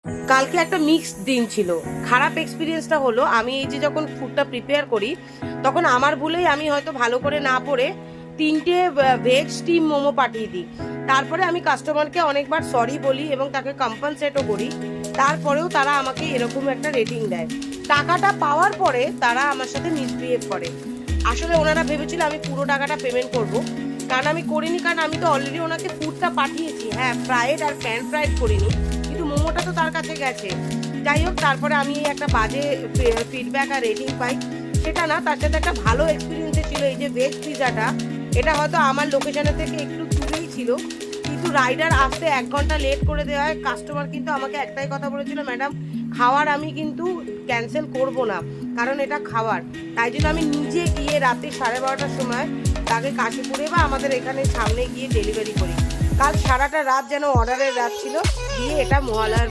কালকে একটা মিক্সড দিন ছিল। খারাপ এক্সপিরিয়েন্সটা হলো, আমি এই যে যখন ফুডটা প্রিপেয়ার করি তখন আমার ভুলেই আমি হয়তো ভালো করে না পড়ে 3টে ভেজ স্টিম মোমো পাঠিয়ে দিই। তারপরে আমি কাস্টমারকে অনেকবার সরি বলি এবং তাকে কম্পেনসেটও করি, তারপরেও তারা আমাকে এরকম একটা রেটিং দেয়। টাকাটা পাওয়ার পরে তারা আমার সাথে মিসবিহেভ করে। আসলে ওনারা ভেবেছিল আমি পুরো টাকাটা পেমেন্ট করব, কারণ আমি করিনি, কারণ আমি তো অলরেডি ওনাকে ফুডটা পাঠিয়েছি। হ্যাঁ, ফ্রাইড আর প্যান ফ্রাইড করিনি, কিন্তু মোমোটা তো তার কাছে গেছে। যাই হোক, তারপরে আমি একটা বাজে ফিডব্যাক আর রেটিং পাই, সেটা না, তার সাথে একটা ভালো এক্সপিরিয়েন্স ছিল। এই যে ভেজ পিজাটা, এটা হয়তো আমার লোকেশনের থেকে একটু দূরেই ছিল, কিন্তু রাইডার আসতে 1 ঘন্টা লেট করে দেওয়া হয়। কাস্টমার কিন্তু আমাকে একটাই কথা বলেছিল, ম্যাডাম খাওয়ার আমি কিন্তু ক্যান্সেল করব না, কারণ এটা খাওয়ার। তাই জন্য আমি নিজে গিয়ে রাতে 12:30টার সময় তাকে কাশীপুরে বা আমাদের এখানে সামনে গিয়ে ডেলিভারি করি। কাল সারাটা রাত যেন অর্ডারের রাত ছিল, দিয়ে এটা মহালয়ার